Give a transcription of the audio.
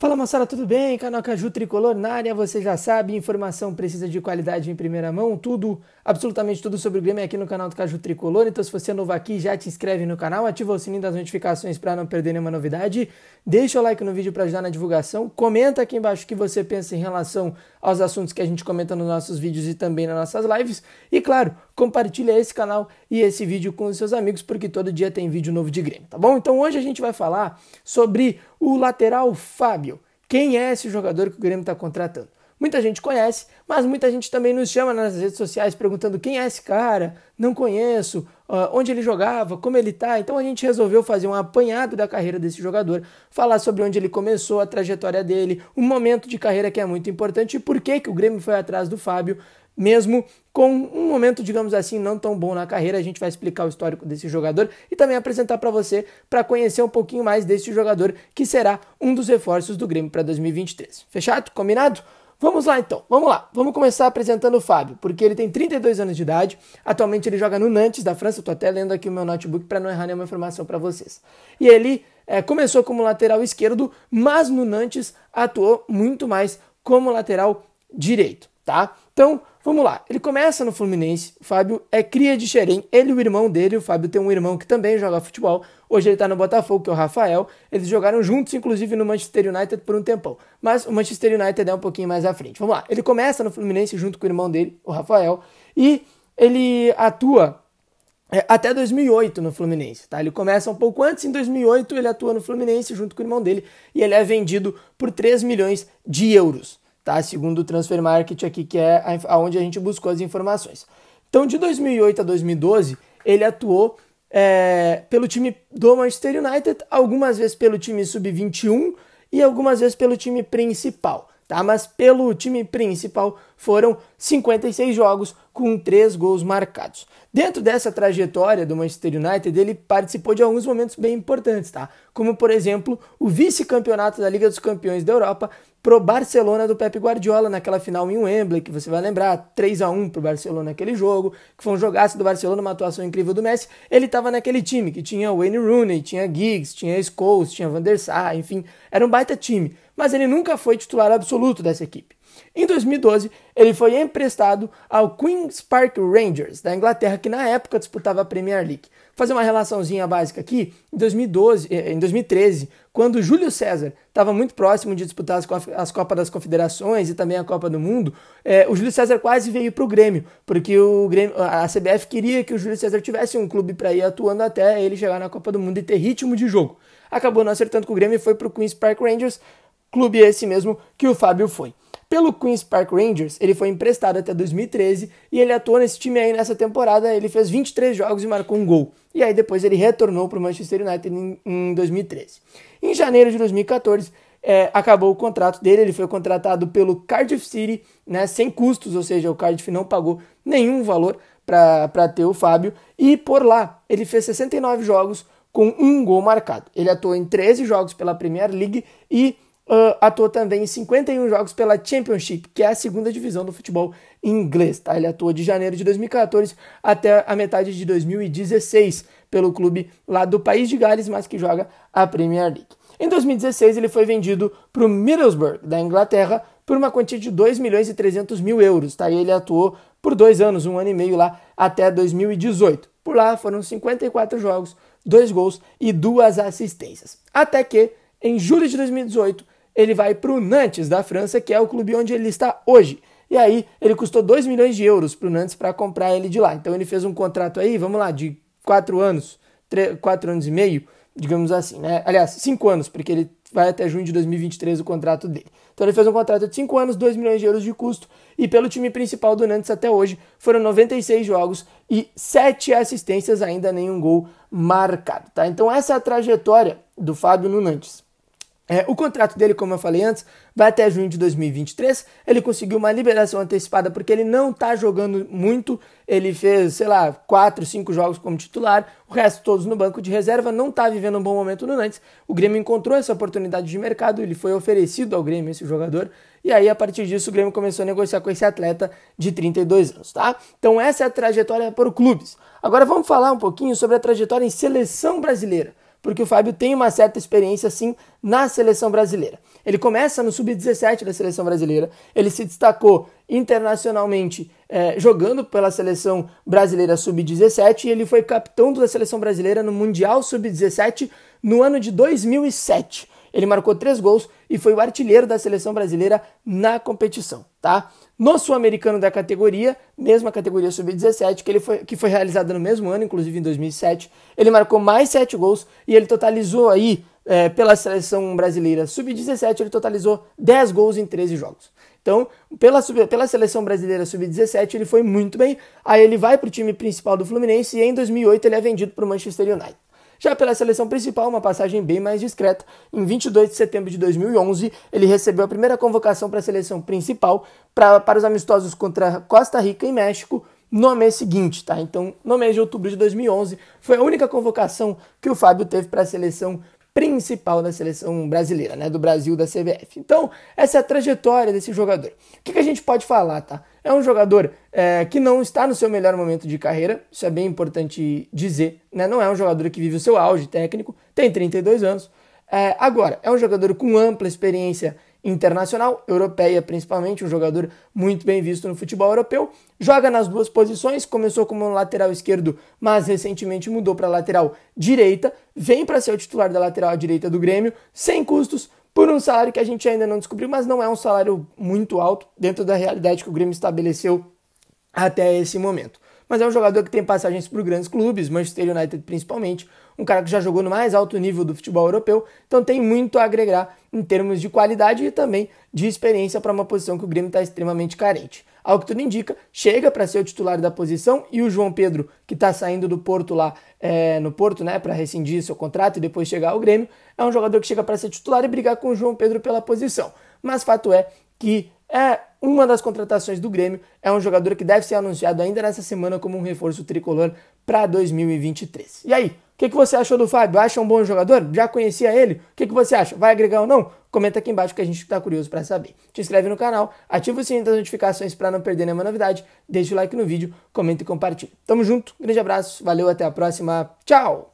Fala moçada, tudo bem? Canal Caju Tricolor na área, você já sabe, informação precisa de qualidade em primeira mão, tudo, absolutamente tudo sobre o Grêmio aqui no canal do Caju Tricolor, então se você é novo aqui, já te inscreve no canal, ativa o sininho das notificações para não perder nenhuma novidade, deixa o like no vídeo para ajudar na divulgação, comenta aqui embaixo o que você pensa em relação aos assuntos que a gente comenta nos nossos vídeos e também nas nossas lives, e claro, compartilha esse canal e esse vídeo com os seus amigos, porque todo dia tem vídeo novo de Grêmio, tá bom? Então hoje a gente vai falar sobre o lateral Fábio. Quem é esse jogador que o Grêmio está contratando? Muita gente conhece, mas muita gente também nos chama nas redes sociais perguntando quem é esse cara, não conheço, onde ele jogava, como ele tá. Então a gente resolveu fazer um apanhado da carreira desse jogador, falar sobre onde ele começou, a trajetória dele, um momento de carreira que é muito importante e por que o Grêmio foi atrás do Fábio, mesmo com um momento, digamos assim, não tão bom na carreira. A gente vai explicar o histórico desse jogador e também apresentar para você, para conhecer um pouquinho mais desse jogador, que será um dos reforços do Grêmio para 2023. Fechado? Combinado? Vamos lá então, vamos lá. Vamos começar apresentando o Fábio, porque ele tem 32 anos de idade, atualmente ele joga no Nantes da França, estou até lendo aqui o meu notebook para não errar nenhuma informação para vocês. E ele começou como lateral esquerdo, mas no Nantes atuou muito mais como lateral direito, tá? Então, vamos lá, ele começa no Fluminense, o Fábio é cria de Xerém, ele e o irmão dele, o Fábio tem um irmão que também joga futebol, hoje ele tá no Botafogo, que é o Rafael, eles jogaram juntos, inclusive no Manchester United por um tempão, mas o Manchester United é um pouquinho mais à frente. Vamos lá, ele começa no Fluminense junto com o irmão dele, o Rafael, e ele atua até 2008 no Fluminense, tá? Ele começa um pouco antes, em 2008 ele atua no Fluminense junto com o irmão dele, e ele é vendido por 3 milhões de euros. Tá? Segundo o Transfer Market aqui, que é onde a gente buscou as informações. Então, de 2008 a 2012, ele atuou pelo time do Manchester United, algumas vezes pelo time sub-21 e algumas vezes pelo time principal. Tá? Mas pelo time principal foram 56 jogos com 3 gols marcados. Dentro dessa trajetória do Manchester United, ele participou de alguns momentos bem importantes, tá? Como, por exemplo, o vice-campeonato da Liga dos Campeões da Europa pro Barcelona do Pep Guardiola, naquela final em Wembley, que você vai lembrar, 3-1 pro Barcelona naquele jogo, que foi um jogaço do Barcelona, uma atuação incrível do Messi. Ele estava naquele time, que tinha Wayne Rooney, tinha Giggs, tinha Scholes, tinha Van der Sar, enfim, era um baita time. Mas ele nunca foi titular absoluto dessa equipe. Em 2012, ele foi emprestado ao Queen's Park Rangers, da Inglaterra, que na época disputava a Premier League. Vou fazer uma relaçãozinha básica aqui, em 2013, quando o Júlio César estava muito próximo de disputar as Copas das Confederações e também a Copa do Mundo, o Júlio César quase veio para o Grêmio, porque a CBF queria que o Júlio César tivesse um clube para ir atuando até ele chegar na Copa do Mundo e ter ritmo de jogo. Acabou não acertando com o Grêmio e foi para o Queen's Park Rangers, clube esse mesmo que o Fábio foi. Pelo Queen's Park Rangers, ele foi emprestado até 2013 e ele atuou nesse time aí nessa temporada, ele fez 23 jogos e marcou um gol. E aí depois ele retornou para o Manchester United em 2013. Em janeiro de 2014, acabou o contrato dele, ele foi contratado pelo Cardiff City, né, sem custos, ou seja, o Cardiff não pagou nenhum valor para ter o Fábio, e por lá ele fez 69 jogos com um gol marcado. Ele atuou em 13 jogos pela Premier League e atuou também em 51 jogos pela Championship, que é a segunda divisão do futebol inglês. Tá? Ele atuou de janeiro de 2014 até a metade de 2016 pelo clube lá do País de Gales, mas que joga a Premier League. Em 2016 ele foi vendido para o Middlesbrough, da Inglaterra, por uma quantia de 2 milhões e 300 mil euros. Tá? E ele atuou por 2 anos, 1 ano e meio lá, até 2018. Por lá foram 54 jogos, 2 gols e 2 assistências. Até que, em julho de 2018, ele vai para o Nantes da França, que é o clube onde ele está hoje. E aí ele custou 2 milhões de euros para o Nantes para comprar ele de lá. Então ele fez um contrato aí, vamos lá, de 4 anos, 4 anos e meio, digamos assim, né? Aliás, 5 anos, porque ele vai até junho de 2023 o contrato dele. Então ele fez um contrato de 5 anos, 2 milhões de euros de custo, e pelo time principal do Nantes até hoje foram 96 jogos e 7 assistências, ainda nenhum gol marcado, tá? Então essa é a trajetória do Fábio no Nantes. O contrato dele, como eu falei antes, vai até junho de 2023. Ele conseguiu uma liberação antecipada porque ele não está jogando muito. Ele fez, 4, 5 jogos como titular, o resto todos no banco de reserva. Não está vivendo um bom momento no Nantes. O Grêmio encontrou essa oportunidade de mercado, ele foi oferecido ao Grêmio, esse jogador. E aí, a partir disso, o Grêmio começou a negociar com esse atleta de 32 anos, tá? Então essa é a trajetória para os clubes. Agora vamos falar um pouquinho sobre a trajetória em seleção brasileira. porque o Fábio tem uma certa experiência, sim, na seleção brasileira. Ele começa no sub-17 da seleção brasileira, ele se destacou internacionalmente jogando pela seleção brasileira sub-17 e ele foi capitão da seleção brasileira no Mundial Sub-17 no ano de 2007. Ele marcou 3 gols e foi o artilheiro da seleção brasileira na competição, tá? No Sul-Americano da categoria, mesma categoria sub-17, que foi realizada no mesmo ano, inclusive em 2007, ele marcou mais 7 gols e ele totalizou aí, pela seleção brasileira sub-17, ele totalizou 10 gols em 13 jogos. Então, pela seleção brasileira sub-17, ele foi muito bem. Aí ele vai para o time principal do Fluminense e em 2008 ele é vendido para o Manchester United. Já pela seleção principal, uma passagem bem mais discreta. Em 22 de setembro de 2011, ele recebeu a primeira convocação para a seleção principal para os amistosos contra Costa Rica e México no mês seguinte, tá? Então, no mês de outubro de 2011, foi a única convocação que o Fábio teve para a seleção principal da seleção brasileira, né, do Brasil, da CBF. Então, essa é a trajetória desse jogador. O que a gente pode falar, tá? É um jogador que não está no seu melhor momento de carreira, isso é bem importante dizer, né? Não é um jogador que vive o seu auge técnico, tem 32 anos. Agora, é um jogador com ampla experiência internacional, europeia principalmente, um jogador muito bem visto no futebol europeu, joga nas duas posições, começou como lateral esquerdo, mas recentemente mudou para lateral direita, vem para ser o titular da lateral direita do Grêmio, sem custos, por um salário que a gente ainda não descobriu, mas não é um salário muito alto dentro da realidade que o Grêmio estabeleceu até esse momento. Mas é um jogador que tem passagens por grandes clubes, Manchester United principalmente, um cara que já jogou no mais alto nível do futebol europeu, então tem muito a agregar em termos de qualidade e também de experiência para uma posição que o Grêmio está extremamente carente. Ao que tudo indica, chega para ser o titular da posição e o João Pedro, que está saindo do Porto lá, no Porto, né, para rescindir seu contrato e depois chegar ao Grêmio, é um jogador que chega para ser titular e brigar com o João Pedro pela posição. Mas fato é que uma das contratações do Grêmio, é um jogador que deve ser anunciado ainda nessa semana como um reforço tricolor para 2023. E aí, o que você achou do Fábio? Acha um bom jogador? Já conhecia ele? O que você acha? Vai agregar ou não? Comenta aqui embaixo que a gente está curioso para saber. Te inscreve no canal, ativa o sininho das notificações para não perder nenhuma novidade, deixa o like no vídeo, comenta e compartilha. Tamo junto, grande abraço, valeu, até a próxima, tchau!